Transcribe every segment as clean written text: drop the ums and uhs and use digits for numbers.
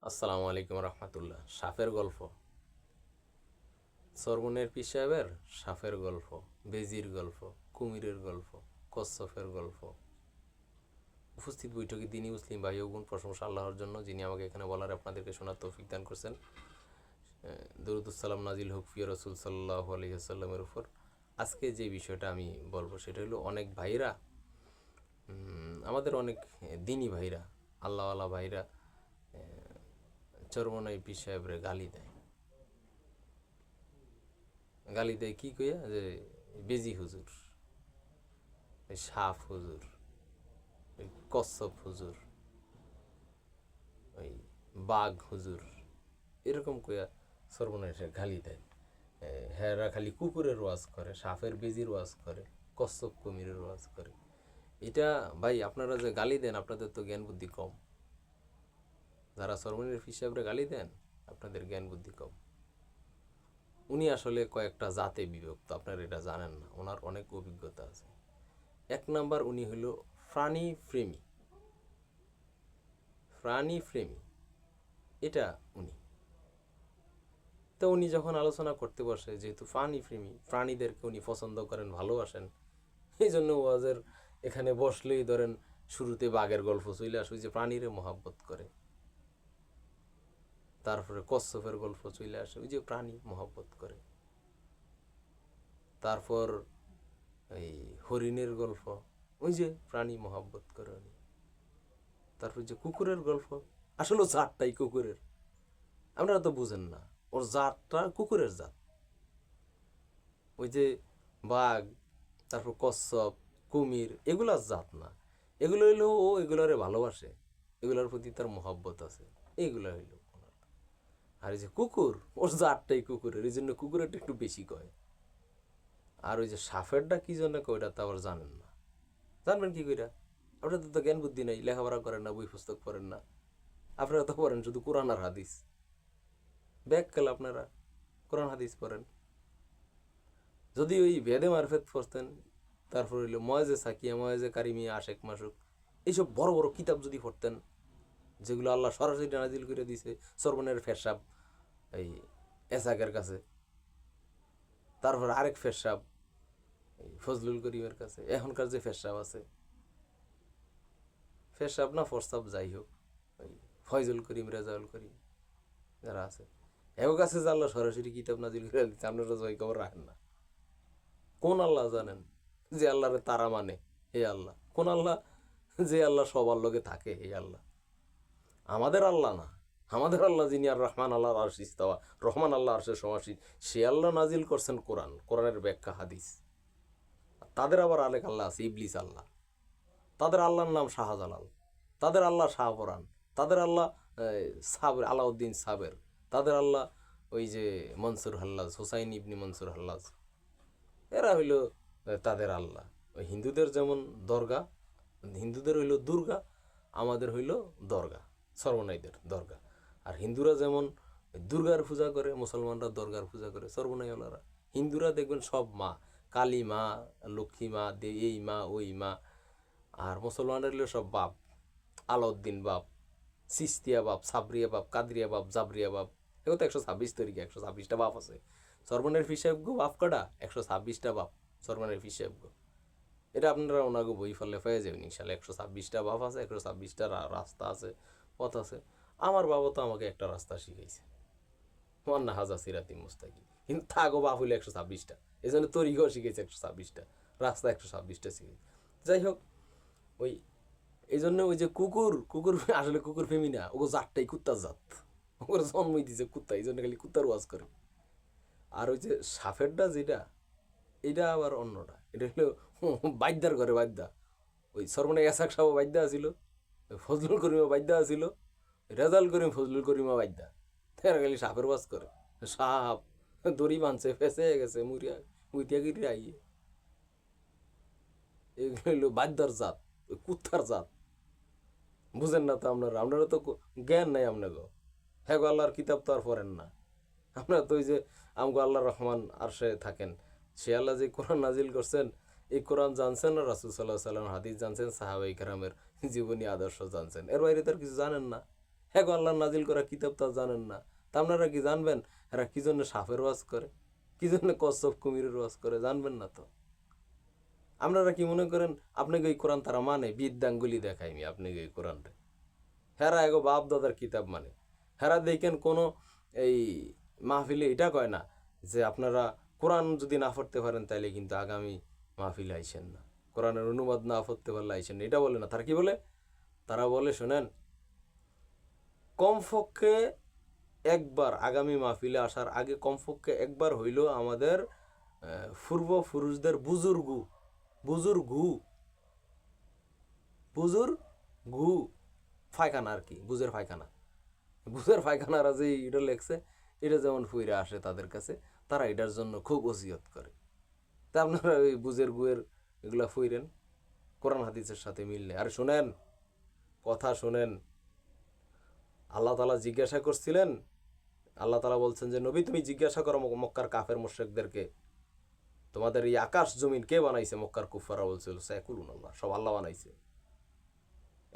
আসসালামু আলাইকুম রহমতুল্লাহ। সাপের গল্প, সরমনের পীর সাহেবের সাপের গল্প, বেজির গল্প, কুমিরের গল্প, কচ্ছপের গল্প। উপস্থিত বৈঠকে দিনী মুসলিম ভাই ও বোন, প্রশংসা আল্লাহর জন্য, যিনি আমাকে এখানে বলার আপনাদেরকে শোনার তৌফিক দান করছেন। দরুদুস সালাম নাজিল হোক প্রিয় রসুল সাল্লাল্লাহু আলাইহি ওয়াসাল্লামের উপর। আজকে যে বিষয়টা আমি বলবো সেটা হলো, অনেক ভাইরা, আমাদের অনেক দিনী ভাইরা, আল্লাহওয়ালা ভাইরা চরমনাই পীর সাহেবরে গালি দেয়। গালি দেয় কি কইয়া? যে বেজি হুজুর, ওই সাপ হুজুর, ওই কচ্ছপ হুজুর, ওই বাঘ হুজুর, এরকম কইয়া সর্বনাশে গালি দেয়। হ্যাঁরা খালি কুকুরের ওয়াজ করে, সাপের বেজির ওয়াজ করে, কচ্ছপ কুমিরের ওয়াজ করে। এটা ভাই, আপনারা যে গালি দেন, আপনাদের তো জ্ঞান বুদ্ধি কম। যারা সর্বনের হিসাবে গালি দেন, আপনাদের জ্ঞান বুদ্ধি কম। উনি আসলে কয়েকটা জাতে বিভক্ত, আপনারা এটা জানেন না। ওনার অনেক অভিজ্ঞতা আছে। এক নাম্বার, উনি হইল প্রাণী প্রেমী। প্রাণী প্রেমী এটা উনি। তো উনি যখন আলোচনা করতে বসে, যেহেতু প্রাণী প্রেমী, প্রাণীদেরকে উনি পছন্দ করেন, ভালোবাসেন, এই জন্য ওয়াজের এখানে বসলেই ধরেন শুরুতে বাঘের গল্প চলে আসে, যে প্রাণীরে মহাব্বত করে। তারপরে কচ্ছপের গল্প চলে আসে, ওই যে প্রাণী মহাব্বত করে। তারপর এই হরিণের গল্প, ওই যে প্রাণী মহাব্বত করে উনি। তারপর যে কুকুরের গল্প, আসলে জাতটাই কুকুরের, আপনারা তো বুঝেন না। ওর জাতটা কুকুরের জাত। ওই যে বাঘ, তারপর কচ্ছপ, কুমির, এগুলার জাত না। এগুলো হইলেও ও এগুলারে ভালোবাসে, এগুলোর প্রতি তার মহব্বত আছে, এইগুলো হইল ওনার। আর এই যে কুকুর, ওর জাতটাই কুকুরের, এই জন্য কুকুরেরটা একটু বেশি কয়। আর ওই যে সাফেরটা কি জন্য কয়, ওটা তো আবার জানেন না। জানবেন কি কইরা? আপনাদের তো জ্ঞান বুদ্ধি নাই, লেখাপড়া করেন না, বই পুস্তক পড়েন না। আপনারা তো পড়েন শুধু কোরআন আর হাদিস। ব্যাককাল আপনারা কোরআন হাদিস পড়েন। যদি ওই ভেদে মারফেত পড়তেন, তারপর হইলো ময়েজে সাকিয়া, ময়েজে কারিমিয়া, আশেক মাসুক, এইসব বড় বড় কিতাব যদি পড়তেন, যেগুলো আল্লাহ সরাসরি নাজিল করে দিছে সরবনের ফেরসাব এই এসাকের কাছে, তারপর আরেক ফেরসাব এই ফজলুল করিমের কাছে, এখনকার যে ফেরসাব আছে, ফেরসাব না ফরসাব যাই হোক, ওই ফয়জুল করিম, রেজাউল করিম, যারা আছে, এর কাছে যে আল্লাহ সরাসরি কিতাব নাজিল করে দিচ্ছে, আপনারা জয় খবর রাখেন না। কোন আল্লাহ জানেন যে আল্লাহরে তারা মানে? হে আল্লাহ। কোন আল্লাহ যে আল্লাহ সবার লগে থাকে? হে আল্লাহ। আমাদের আল্লাহ না। আমাদের আল্লাহ যিনি আর রহমান আল্লাহর আরশ ইস্তাওয়া, রহমান আল্লাহ আরশের সমাসীন, সে আল্লাহ নাজিল করছেন কোরআন, কোরআনের ব্যাখ্যা হাদিস। তাদের আবার আরেক আল্লাহ আছে, ইবলিস আল্লাহ। তাদের আল্লাহর নাম শাহজালাল, তাদের আল্লাহ শাহপরান, তাদের আল্লাহ সাবের, আলাউদ্দিন সাবের, তাদের আল্লাহ ওই যে মনসুর হাল্লাজ, হুসাইন ইবনি মনসুর হাল্লাজ। এরা হইল তাদের আল্লাহ। ওই হিন্দুদের যেমন দরগা, হিন্দুদের হইল দুর্গা, আমাদের হইল দরগা, সর্বনাইদের দরগা। আর হিন্দুরা যেমন দুর্গার পূজা করে, মুসলমানরা দরগার পূজা করে, সর্বনাইওয়ালারা। হিন্দুরা দেখবেন সব মা, কালী মা, লক্ষ্মী মা, এই মা, ওই মা। আর মুসলমানরা হইল সব বাপ, আলাউদ্দিন বাপ, সিস্তিয়া বাপ, সাবরিয়া বাপ, কাদরিয়া বাপ, জাবরিয়া বাপ। এগুলো তো 126 তরিকা, 126টা বাপ আছে। সর্বনের ফিসাব গো বাপ কাটা 126টা বাপ সর্বনের ফিসাব গো। এটা আপনারা ওনাকে বই ফেললে পেয়ে যাবেন ইনশাল্লাহ। 126টা বাপ আছে, 126টা রাস্তা আছে, পথ আছে। আমার বাবা তো আমাকে একটা রাস্তা শিখাইছে, মান্না হাজা সিরাতি মুস্তাকি। কিন্তু থাকো বাপ হইলে 126টা, এই জন্য তরিকাও শিখেছে 126টা, রাস্তা 126টা শিখেছে। যাই হোক, ওই এই জন্য ওই যে কুকুর, কুকুর আসলে কুকুর ফেমি না, ওগো জাতটাই কুত্তার জাত। ওর জন্মই দিছে কুত্তা, এই জন্য খালি কুত্তার ওয়াজ করে। আর ওই যে সাফেরটা যেটা, এটা আবার অন্যটা। এটা হলো বাদ্যার ঘরে বাদ্যা। ওই সর্বনে এসাক সাহ বাদ্যা আছিল, ফজলুল করিমা বাদ্যা আছিল, রেজাল করিম, ফজলুল করিমা বাদ্যা। তারা খালি সাপের ওয়াজ করে। সাপ দড়ি বাঁধছে, ফেসে গেছে, মুড়িয়া মুইতিয়া গিরি আইয়ে। এগুলো হইলো বাদ্যার জাত, ওই কুত্তার জাত। বুঝেন না তো আপনারা, আপনারা তো জ্ঞান নাই আপনাকে। হ্যাঁ গো, আল্লাহর কিতাব তো আর পড়েন না আপনারা। তো ওই যে আমগো আল্লাহ রহমান আরশে থাকেন, সে আল্লাহ যে কোরআন নাজিল করছেন, এই কোরআন জানছেন না, রাসূল সাল্লাল্লাহু আলাইহি ওয়াসাল্লাম হাদিস জানছেন, সাহাবায়ে কেরামের জীবনী আদর্শ জানছেন, এর বাইরে তো আর কিছু জানেন না। হ্যাঁ আল্লাহ নাজিল করা কিতাব তা জানেন না, তা আপনারা কি জানবেন এরা কি জন্য সাপের ওয়াজ করে, কি জন্য কচ্ছপ কুমিরের ওয়াজ করে, জানবেন না তো। আপনারা কি মনে করেন আপনাকে এই কোরআন তারা মানে? বিদ্যাঙ্গুলি দেখাইনি আপনাকে এই কোরআনটা। হেরা এগো বাপ দাদার কিতাব মানে। হেরা দেখেন কোনো এই মাহফিলে এটা কয় না যে আপনারা কোরআন যদি না পড়তে পারেন তাইলে কিন্তু আগামী মাহফিলে আইসেন না, কোরআনের অনুবাদ না পড়তে পারলে আইসেন না, এটা বলে না। তারা কি বলে? তারা বলে শোনেন, কমপক্ষে একবার আগামী মাহফিলে আসার আগে কমপক্ষে একবার হইল আমাদের পূর্বপুরুষদের বুজুর্গু বুজুর্গু বুজুর্গু পায়খানা আর কি, বুঝের পায়খানা, বুঝের পায়খানারা যে এটা লেখছে এটা যেমন ফুইরে আসে তাদের কাছে, তারা এটার জন্য খুব ওসিয়ত করে। তা আপনারা ওই বুঝের গুয়ের এগুলা ফুইরেন কোরআন হাদিসের সাথে মিললে। আর শোনেন, কথা শোনেন, আল্লাহ তাআলা জিজ্ঞাসা করছিলেন, আল্লাহ তাআলা বলছেন যে নবী তুমি জিজ্ঞাসা করো মক্কার কাফের মুশরিকদেরকে তোমাদের এই আকাশ জমিন কে বানাইছে? মক্কার কুফাররা বলছিল সায়াকুলুন আল্লাহ, সব আল্লাহ বানাইছে।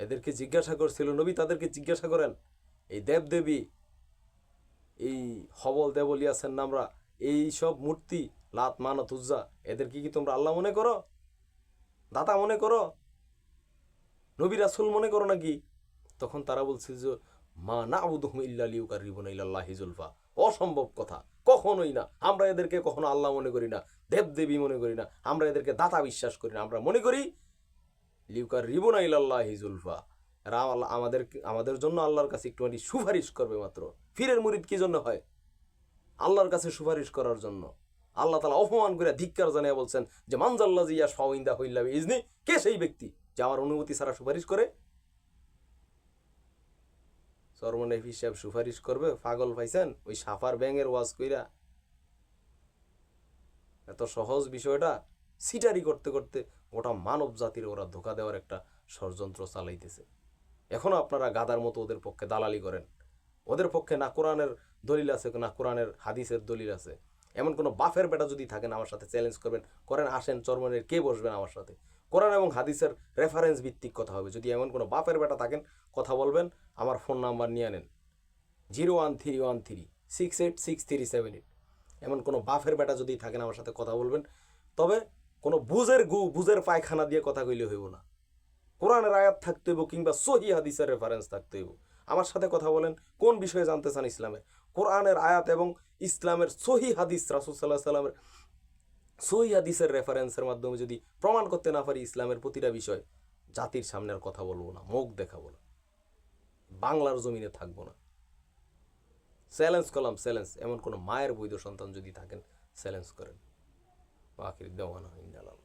এদেরকে জিজ্ঞাসা করছিল নবী, তাদেরকে জিজ্ঞাসা করেন এই দেবদেবী, এই হবল দেবলিয়াছেন নামরা, এই সব মূর্তি লাত মানত উজ্জা, এদেরকে কি তোমরা আল্লাহ মনে করো, দাতা মনে করো, নবী রাসূল মনে করো নাকি? তখন তারা বলছিল যে মা না'বুদুহুম ইল্লা লিয়ুকাররিবুনা ইলাল্লাহি যুলফা, অসম্ভব কথা, কখনোই না, আমরা এদেরকে কখনো আল্লাহ মনে করি না, দেবদেবী মনে করি না, আমরা এদেরকে দাতা বিশ্বাস করি না, আমরা মনে করি লিয়ুকাররিবুনা ইলাল্লাহি যুলফা, এরা আমাদের আমাদের জন্য আল্লাহর কাছে একটুখানি সুপারিশ করবে মাত্র। ফিরের মুরিদ কি জন্য হয়? আল্লাহর কাছে সুপারিশ করার জন্য। আল্লাহ তাআলা অপমান করে ধিক্কার জানিয়ে বলছেন যে মানজাল্লাযী ইয়াশফাউ ইনদাহু ইল্লা বিইজনি, কে সেই ব্যক্তি যে আমার অনুমতি ছাড়া সুপারিশ করে? চরমনাই হিসাব সুপারিশ করবে? পাগল পাইছেন? ওই সাফার ব্যাঙের ওয়াজ কইরা এত সহজ বিষয়টা সিটারি করতে করতে গোটা মানব জাতির ওরা ধোকা দেওয়ার একটা ষড়যন্ত্র চালাইতেছে। এখনো আপনারা গাদার মতো ওদের পক্ষে দালালি করেন। ওদের পক্ষে না কোরআনের দলিল আছে না কোরআনের হাদিসের দলিল আছে। এমন কোনো বাফের বেটা যদি থাকেন আমার সাথে চ্যালেঞ্জ করবেন, করেন, আসেন চরমনের, কে বসবেন আমার সাথে? কোরআন এবং হাদিসের রেফারেন্স ভিত্তিক কথা হবে। যদি এমন কোনো বাফের বেটা থাকেন কথা বলবেন, আমার ফোন নাম্বার নিয়ে নেন 01313686378। এমন কোনো বাফের বেটা যদি থাকেন আমার সাথে কথা বলবেন, তবে কোনো বুঝের পায়খানা দিয়ে কথা কইলে হইব না। কোরআনের আয়াত থাকতে হইব কিংবা সহি হাদিসের রেফারেন্স থাকতে হইব। আমার সাথে কথা বলেন, কোন বিষয়ে জানতে চান ইসলামের? কোরআনের আয়াত এবং ইসলামের সহি হাদিস, রাসূল সাল্লাল্লাহু আলাইহি সাল্লামের সহি হাদিসের রেফারেন্সের মাধ্যমে যদি প্রমাণ করতে না পারি ইসলামের প্রতিটা বিষয়, জাতির সামনে আর কথা বলবো না, মুখ দেখাবো না, বাংলার জমিনে থাকবো না। চ্যালেঞ্জ করলাম, চ্যালেঞ্জ। এমন কোনো মায়ের বৈধ সন্তান যদি থাকেন চ্যালেঞ্জ করেন। আখির দেওয়ানা ইন্দালাল।